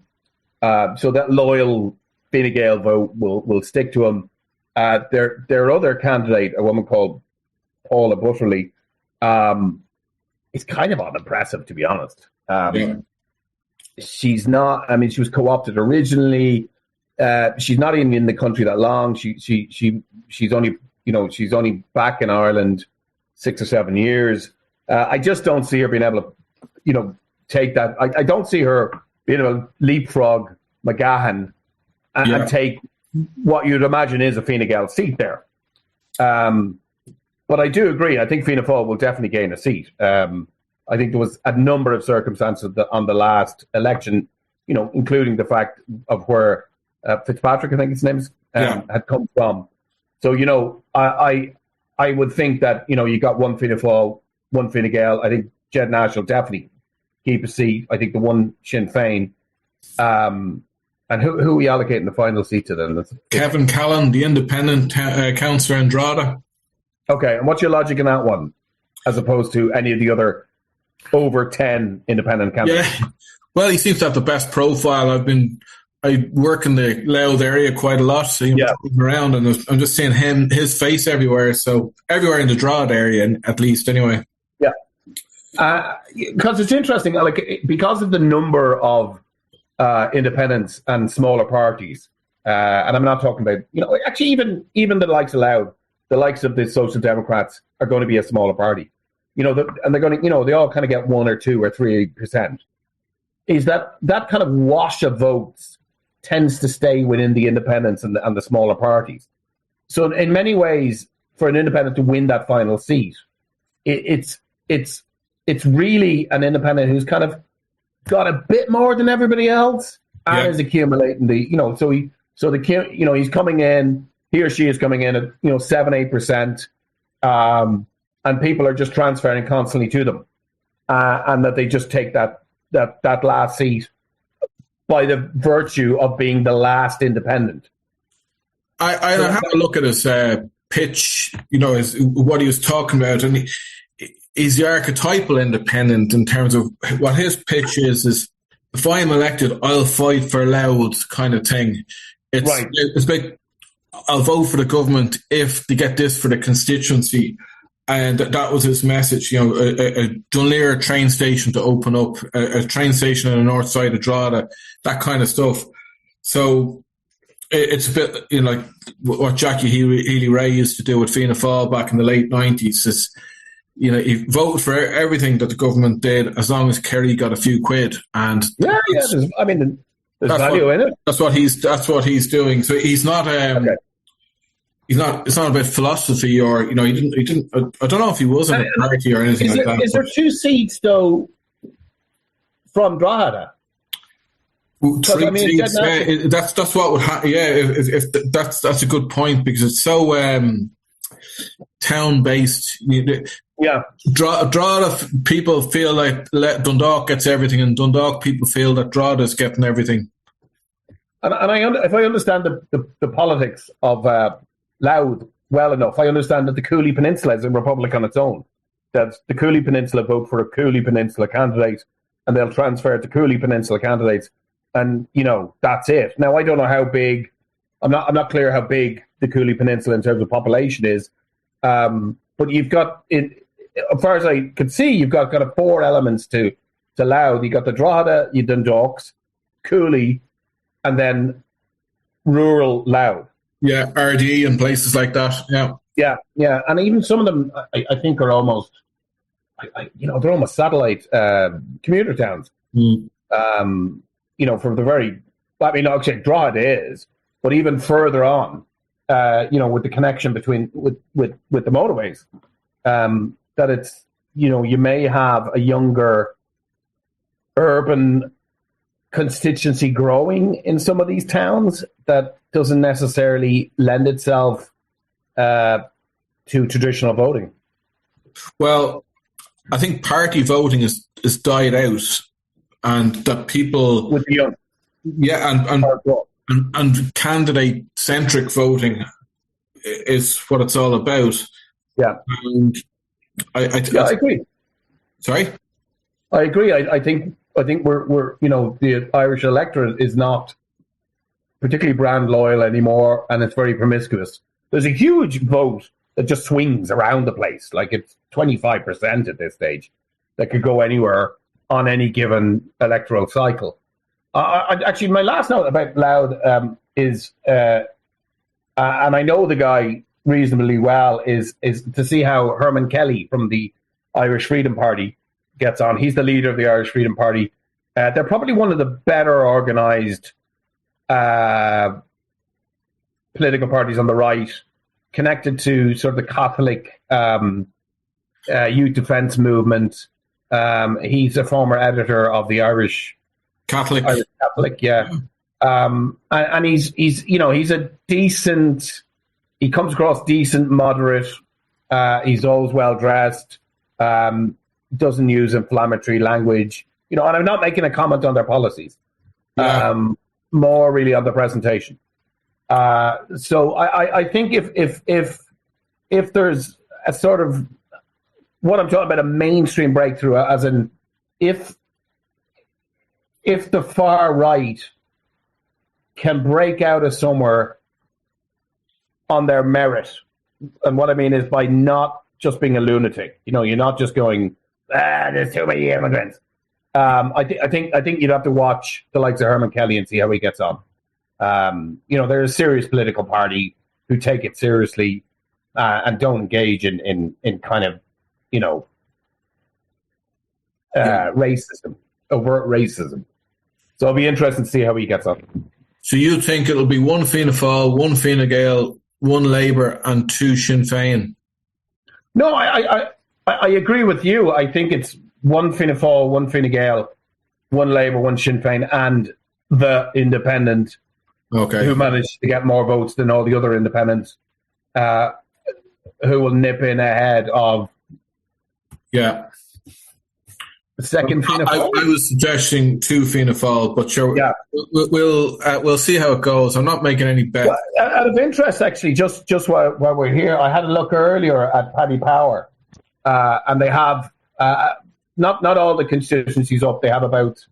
so that loyal Fine Gael vote will stick to him. Their other candidate, a woman called Paula Butterley, is kind of unimpressive, to be honest. She's not. I mean, she was co-opted originally. She's not even in the country that long. She's only back in Ireland 6 or 7 years. I just don't see her being able to, take that. I don't see her being able to leapfrog McGahan and take what you'd imagine is a Fine Gael seat there. But I do agree. I think Fianna Fáil will definitely gain a seat. I think there was a number of circumstances on the last election, including the fact of where Fitzpatrick, I think his name is, had come from. So, I would think that, you got one Fianna Fáil, one Fine Gael. I think Jed Nash will definitely keep a seat. I think the one Sinn Féin. And who are we allocating the final seat to then? Kevin Callan, the independent councillor in Drogheda. Okay, and what's your logic in that one, as opposed to any of the other over 10 independent candidates? Yeah, well, he seems to have the best profile. I work in the Louth area quite a lot, so I'm around, and I'm just seeing his face everywhere. So everywhere in the Drogheda area, at least, anyway. Yeah, because it's interesting, because of the number of independents and smaller parties, and I'm not talking about, actually even the likes of Louth, the likes of the Social Democrats are going to be a smaller party, and they're going to, they all kind of get 1 or 2 or 3%. Is that kind of wash of votes tends to stay within the independents and the smaller parties. So in many ways, for an independent to win that final seat, it's really an independent who's kind of got a bit more than everybody else and is accumulating he's coming in, he or she is coming in at 7-8%, and people are just transferring constantly to them, and that they just take that last seat by the virtue of being the last independent. I have a look at his pitch, what he was talking about, and he's the archetypal independent in terms of what his pitch is if I'm elected, I'll fight for Louth kind of thing. It's like, I'll vote for the government if they get this for the constituency. And that was his message, a Dunleer train station to open up, a train station on the north side of Drogheda, that kind of stuff. So it's a bit, like what Jackie Healy-Rae used to do with Fianna Fáil back in the late 90s is, he voted for everything that the government did as long as Kerry got a few quid. And there's value in it. That's what he's doing. So he's not, it's not about philosophy or, he didn't, I don't know if he was in a party or anything like that. Is there 2 seats, though, from Drogheda. Three seats. Yeah, that's what would happen. Yeah, if that's a good point, because it's so town based. Yeah, Drogheda people feel like Dundalk gets everything, and Dundalk people feel that Drogheda's getting everything. And if I understand the politics of Louth well enough, I understand that the Cooley Peninsula is a republic on its own. That the Cooley Peninsula vote for a Cooley Peninsula candidate, and they'll transfer to Cooley Peninsula candidates, and that's it. Now I don't know how big. I'm not clear how big the Cooley Peninsula in terms of population is, but you've got, as far as I could see, you've got kind of four elements to Louth. You've got the Drogheda, you Dundalks, Cooley, and then rural Louth. Yeah, RD and places like that. Yeah, and even some of them, I think, are almost, they're almost satellite commuter towns. From the very, actually, Drogheda is, but even further on, with the connection between with the motorways, that it's, you may have a younger urban constituency growing in some of these towns that doesn't necessarily lend itself to traditional voting. Well, I think party voting is died out, and that people with the young, and candidate centric voting is what it's all about. Yeah, and I agree. Sorry, I agree. I think we're the Irish electorate is not particularly brand loyal anymore, and it's very promiscuous. There's a huge vote that just swings around the place, like it's 25% at this stage, that could go anywhere on any given electoral cycle. Actually, my last note about Louth is, and I know the guy reasonably well, is to see how Herman Kelly from the Irish Freedom Party gets on. He's the leader of the Irish Freedom Party. They're probably one of the better organised political parties on the right, connected to sort of the Catholic youth defence movement. He's a former editor of the Irish Catholic, yeah. And he's a decent. He comes across decent, moderate. He's always well dressed. Doesn't use inflammatory language. And I'm not making a comment on their policies. Yeah. More really on the presentation. So I think if there's a sort of what I'm talking about, a mainstream breakthrough, as in if the far right can break out of somewhere on their merit, and what I mean is by not just being a lunatic, you're not just going, there's too many immigrants. I think you'd have to watch the likes of Herman Kelly and see how he gets on. They're a serious political party who take it seriously and don't engage in kind of, racism, overt racism. So it'll be interesting to see how he gets on. So you think it'll be one Fianna Fáil, one Fine Gael, one Labour, and two Sinn Féin? No, I agree with you. I think it's one Fianna Fáil, one Fine Gael, one Labour, one Sinn Féin, and the independent, who managed to get more votes than all the other independents, who will nip in ahead of the second Fianna Fáil. I was suggesting two Fianna Fáil, but sure, we'll see how it goes. I'm not making any bets. Well, out of interest, actually, just while we're here, I had a look earlier at Paddy Power, and they have not all the constituencies up. They have about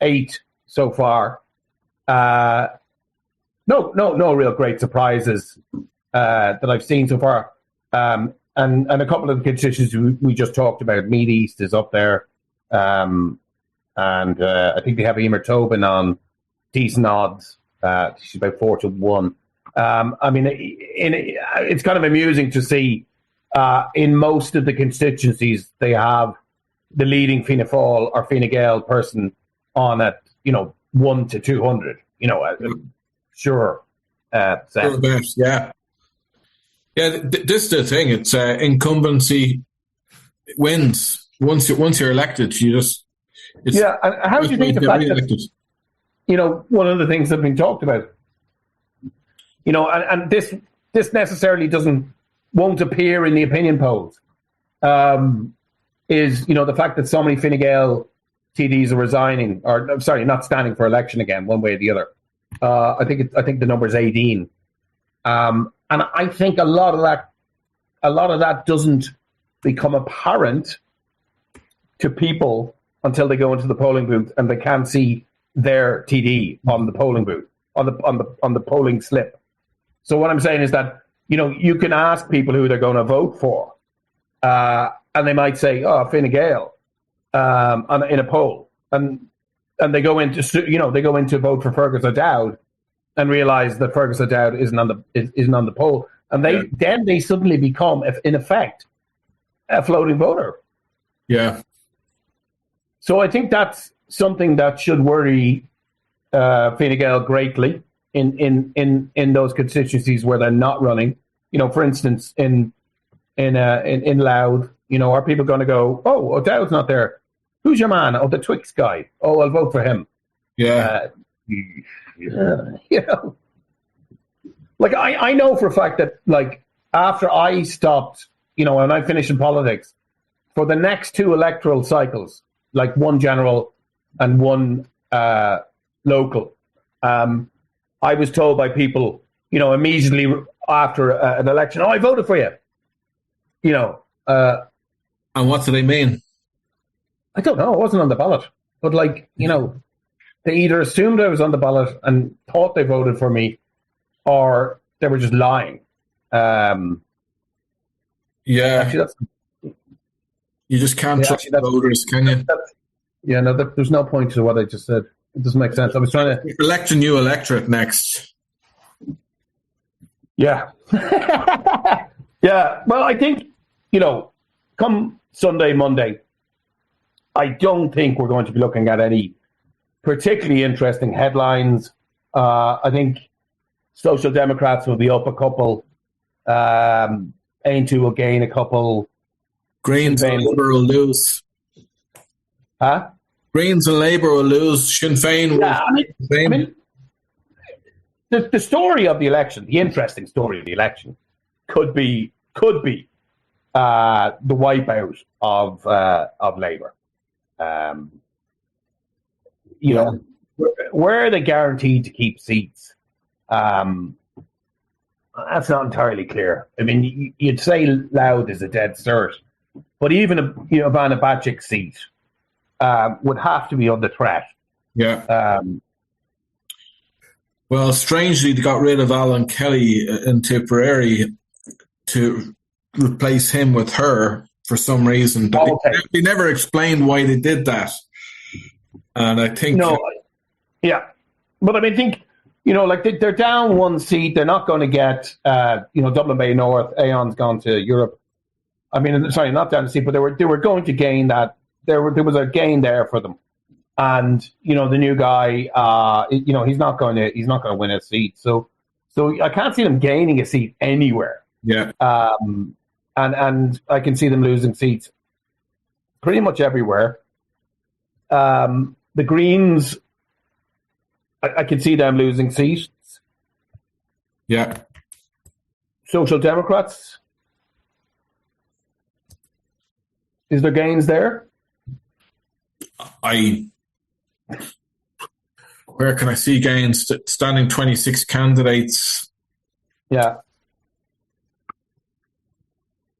8 so far. No real great surprises that I've seen so far. And a couple of the constituencies we just talked about. Meath East is up there. And I think they have Emer Tobin on decent odds. She's about 4-1. It's kind of amusing to see in most of the constituencies they have the leading Fianna Fáil or Fine Gael person on at 1 to 200. Sure. Best, yeah. This is the thing. It's incumbency wins. Once you're elected, you just Yeah, and how do you think the fact that, one of the things that have been talked about, and this necessarily won't appear in the opinion polls, is, the fact that so many Fine Gael TDs are resigning, or sorry, not standing for election again, one way or the other. I think the number is 18, and I think a lot of that doesn't become apparent to people until they go into the polling booth and they can't see their TD on the polling booth, on the polling slip. So what I'm saying is that you can ask people who they're going to vote for, and they might say, "Oh, Fine Gael," in a poll, and they go into vote for Fergus O'Dowd, and realise that Fergus O'Dowd isn't on the poll, and they suddenly become, in effect, a floating voter. Yeah. So I think that's something that should worry Fine Gael greatly in those constituencies where they're not running. For instance, in Louth, are people going to go, "Oh, O'Dowd's not there. Who's your man? Oh, the Twix guy. Oh, I'll vote for him." Yeah. Like I know for a fact that, like, after I stopped, when I finished in politics, for the next 2 electoral cycles, like one general and one local, I was told by people, immediately after an election, "Oh, I voted for you." And what do they mean? I don't know. I wasn't on the ballot, but they either assumed I was on the ballot and thought they voted for me, or they were just lying. Yeah. Actually, you just can't trust voters, can you? No, there's no point to what I just said. It doesn't make sense. I was trying to elect a new electorate next. Yeah. Yeah. Well, I think, come Sunday, Monday, I don't think we're going to be looking at any particularly interesting headlines. I think Social Democrats will be up a couple. Aintu will gain a couple. Greens and Labour will lose. Huh? Greens and Labour will lose. Sinn Féin will the story of the election, the interesting story of the election, could be the wipeout of Labour. Where are they guaranteed to keep seats? That's not entirely clear. I mean, you'd say Louth is a dead cert, but even a Vanna Bacik seat would have to be under threat. Yeah. Well, strangely, they got rid of Alan Kelly in Tipperary to replace him with her for some reason. But they never explained why they did that. And I think... No, yeah. But I mean, I think, they're down one seat. They're not going to get, Dublin Bay North. Aon's gone to Europe. I mean, sorry, not down the seat, but they were going to gain that. There was a gain there for them. And, the new guy, he's not going to win a seat. So I can't see them gaining a seat anywhere. Yeah. And I can see them losing seats pretty much everywhere. The Greens, I can see them losing seats. Yeah. Social Democrats, is there gains there? Where can I see gains? Standing 26 candidates. Yeah.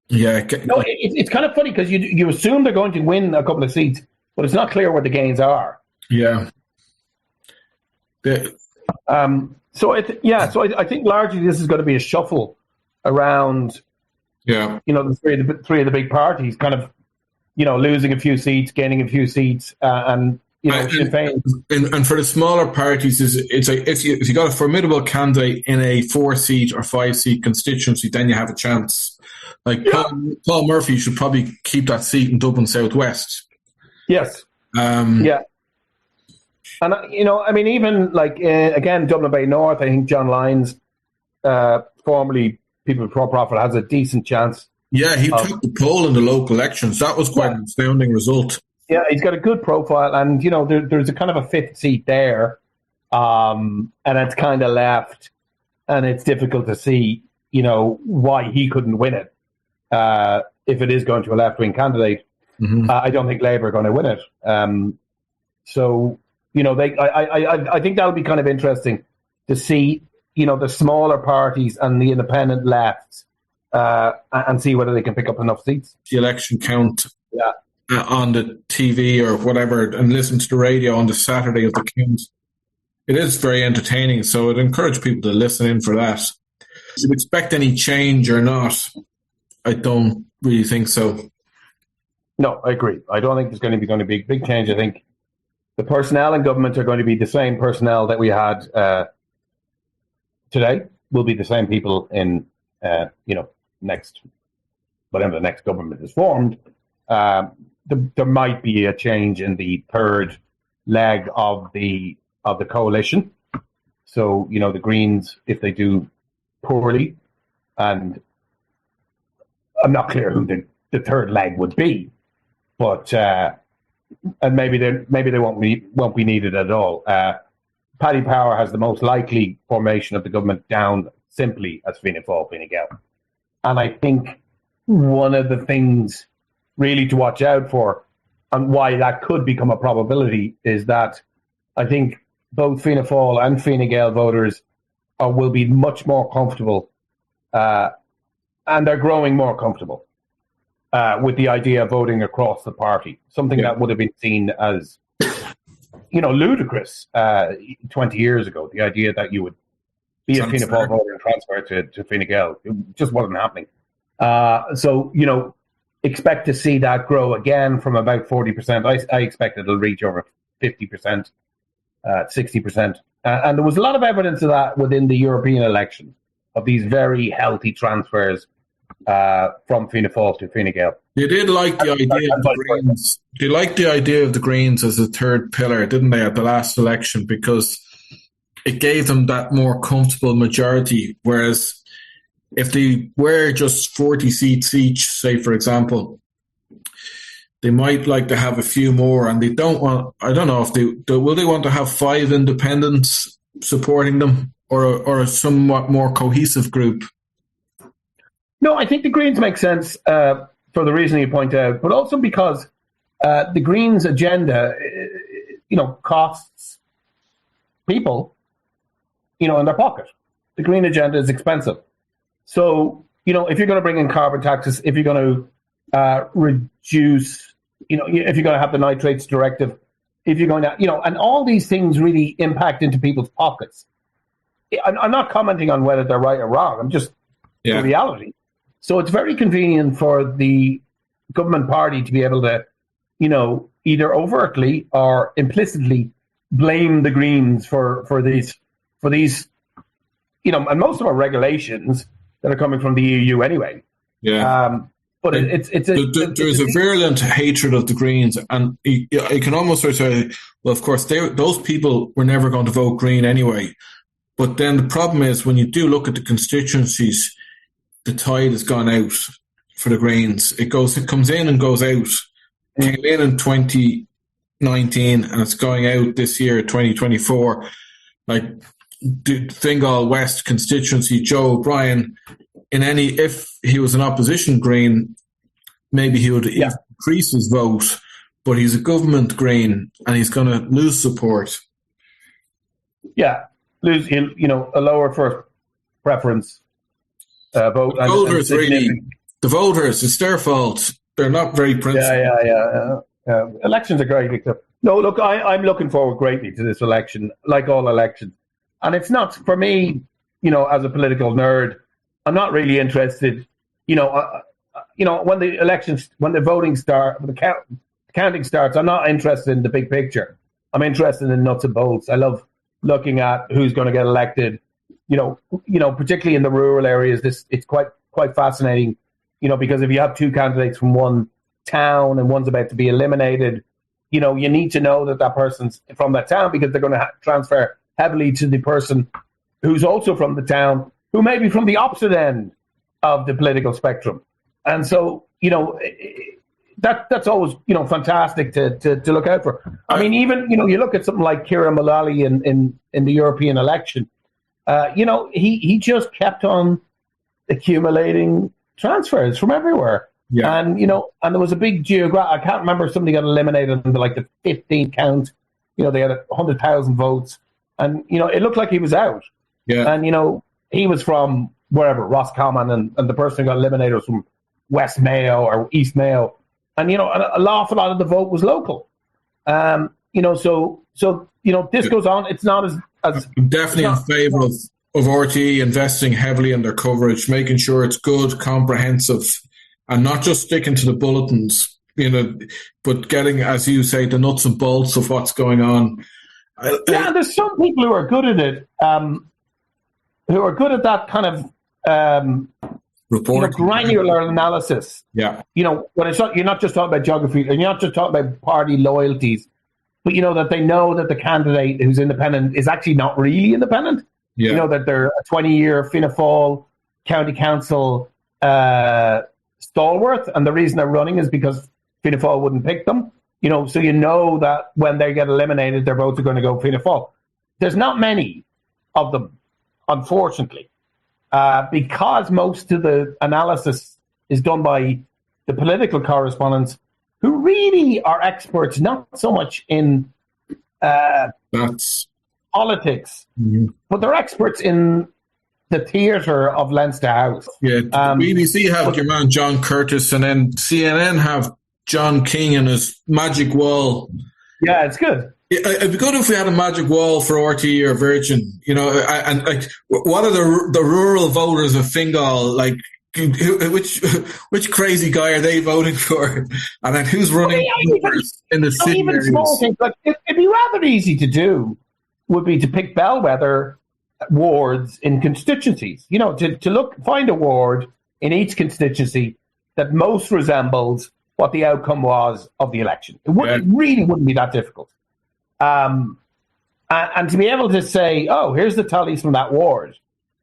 Yeah. No, it's kind of funny because you assume they're going to win a couple of seats, but it's not clear what the gains are. Yeah. So I think largely this is going to be a shuffle around. Yeah. The three of the big parties, kind of, losing a few seats, gaining a few seats, and Sinn Féin. And for the smaller parties, it's like if you got a formidable candidate in a 4-seat or 5-seat constituency, then you have a chance. Like Paul Murphy should probably keep that seat in Dublin Southwest. Yes. Yeah. And even again, Dublin Bay North, I think John Lyons, formerly People Before Profit, has a decent chance. Yeah, he took the poll in the local elections. That was quite an astounding result. Yeah, he's got a good profile, and there's a kind of a fifth seat there, and it's kind of left, and it's difficult to see, why he couldn't win it if it is going to a left-wing candidate. Mm-hmm. I don't think Labour are going to win it. I think that'll be kind of interesting to see, the smaller parties and the independent left, and see whether they can pick up enough seats. The election count. Yeah. On the TV or whatever, and listen to the radio on the Saturday of the count. It is very entertaining, so I'd encourage people to listen in for that. Should expect any change or not? I don't really think so. No, I agree. I don't think there's going to be a big change. I think the personnel in government are going to be the same personnel that we had today. Will be the same people in next, whenever the next government is formed. There might be a change in the third leg of the coalition. So, the Greens, if they do poorly, and I'm not clear who the third leg would be, but and maybe they won't be needed at all. Paddy Power has the most likely formation of the government down simply as Fianna Fáil, Fine Gael, and I think one of the things really to watch out for, and why that could become a probability, is that I think both Fianna Fáil and Fine Gael voters will be much more comfortable, and they're growing more comfortable with the idea of voting across the party, something that would have been seen as, ludicrous 20 years ago. The idea that you would be a Fianna Fáil voter and transfer to Fine Gael, it just wasn't happening. Expect to see that grow again from about 40%. I expect it'll reach over 50%, 60%. And there was a lot of evidence of that within the European election, of these very healthy transfers from Fianna Fáil to Fine Gael. They did like the idea of the Greens. They liked the idea of the Greens as a third pillar, didn't they, at the last election, because it gave them that more comfortable majority, whereas if they were just 40 seats each, say, for example, they might like to have a few more, and they don't want, I don't know if will they want to have 5 independents supporting them, or a somewhat more cohesive group? No, I think the Greens make sense for the reason you point out, but also because the Greens agenda, costs people, in their pocket. The Green agenda is expensive. So, if you're going to bring in carbon taxes, if you're going to reduce, if you're going to have the nitrates directive, if you're going to, and all these things really impact into people's pockets. I'm not commenting on whether they're right or wrong. I'm just the reality. So it's very convenient for the government party to be able to, either overtly or implicitly blame the Greens for these, and most of our regulations that are coming from the EU anyway. Yeah. But there's a virulent hatred of the Greens, and you can almost sort of say, well, of course, those people were never going to vote Green anyway. But then the problem is, when you do look at the constituencies, the tide has gone out for the Greens. It comes in and goes out. It came in 2019, and it's going out this year, 2024. Like the Fingal West constituency, Joe O'Brien, if he was an opposition Green, maybe he would increase his vote, but he's a government Green and he's going to lose support. Yeah, lose, a lower first preference vote. The voters, it's their fault. They're not very principled. Yeah. Elections are great. No, look, I'm looking forward greatly to this election, like all elections. And it's not, for me, as a political nerd, I'm not really interested, when the voting starts, when the counting starts, I'm not interested in the big picture. I'm interested in nuts and bolts. I love looking at who's going to get elected, particularly in the rural areas. It's quite fascinating, because if you have 2 candidates from one town and one's about to be eliminated, you need to know that person's from that town, because they're going to transfer heavily to the person who's also from the town, who may be from the opposite end of the political spectrum. And so, that's always, fantastic to look out for. I mean, even, you look at something like Ciara Mullally in the European election, he just kept on accumulating transfers from everywhere. Yeah. And, and there was a big I can't remember, somebody got eliminated in the 15th count. They had 100,000 votes. And, it looked like he was out. Yeah. And, he was from wherever, Roscommon, and the person who got eliminated was from West Mayo or East Mayo. And, an awful lot of the vote was local. So this goes on. It's not as I'm definitely in favour of RTE investing heavily in their coverage, making sure it's good, comprehensive, and not just sticking to the bulletins, but getting, as you say, the nuts and bolts of what's going on. There's some people who are good at it, who are good at that kind of granular analysis. Yeah. When it's not, you're not just talking about geography, and you're not just talking about party loyalties, but that they know that the candidate who's independent is actually not really independent. Yeah. That they're a 20-year Fianna Fáil county council stalwart, and the reason they're running is because Fianna Fáil wouldn't pick them. So that when they get eliminated, their votes are going to go Fianna Fáil. There's not many of them, unfortunately, because most of the analysis is done by the political correspondents, who really are experts, not so much in politics, but they're experts in the theatre of Leinster House. Yeah, the BBC have your man John Curtis, and then CNN have John King and his magic wall. Yeah, it's good. It'd be good if we had a magic wall for RTE or Virgin, and like, what are the rural voters of Fingal, like, which crazy guy are they voting for? And then who's running in the city even areas? Small things, like, it'd be rather easy to do, would be to pick bellwether wards in constituencies, to find a ward in each constituency that most resembles what the outcome was of the election. It really wouldn't be that difficult. And to be able to say, oh, here's the tallies from that ward.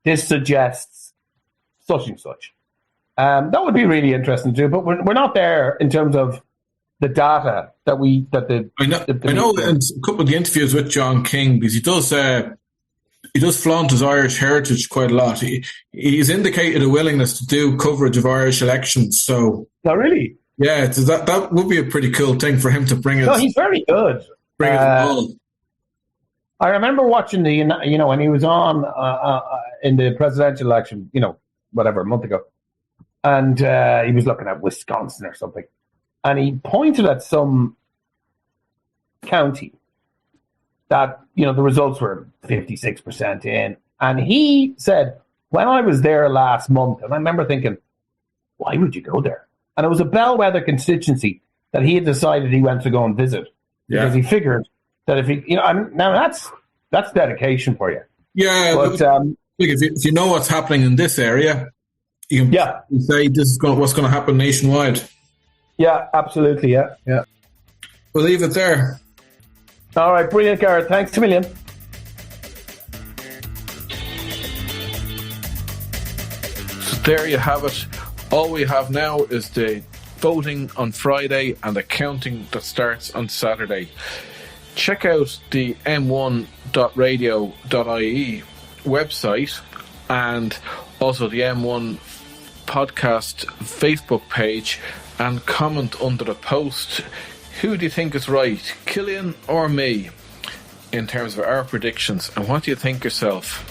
This suggests such and such. That would be really interesting too, but we're not there in terms of the data that I know in a couple of the interviews with John King, because he does flaunt his Irish heritage quite a lot. He's indicated a willingness to do coverage of Irish elections. So, oh, really? Yeah, that would be a pretty cool thing for him to bring us. No, he's very good. Bring us all. I remember watching when he was on in the presidential election, a month ago, and he was looking at Wisconsin or something, and he pointed at some county that the results were 56% in, and he said, when I was there last month, and I remember thinking, why would you go there? And it was a bellwether constituency that he had decided he went to go and visit, because he figured that if he, now that's dedication for you. Yeah, but if you know what's happening in this area, you can say this is what's going to happen nationwide. Yeah, absolutely. Yeah. We'll leave it there. All right, brilliant, Gareth. Thanks a million. So there you have it. All we have now is the voting on Friday and the counting that starts on Saturday. Check out the m1.radio.ie website and also the M1 podcast Facebook page, and comment under the post. Who do you think is right, Killian or me, in terms of our predictions? And what do you think yourself?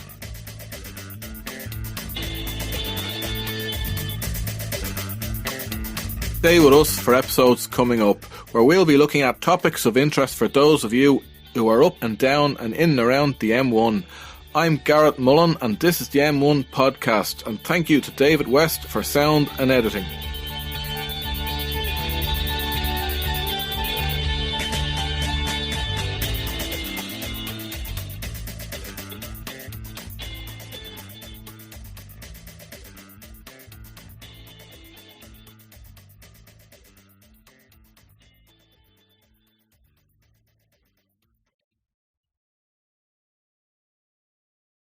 Stay with us for episodes coming up, where we'll be looking at topics of interest for those of you who are up and down and in and around the M1. I'm Garrett Mullen, and this is the M1 podcast, and thank you to David West for sound and editing.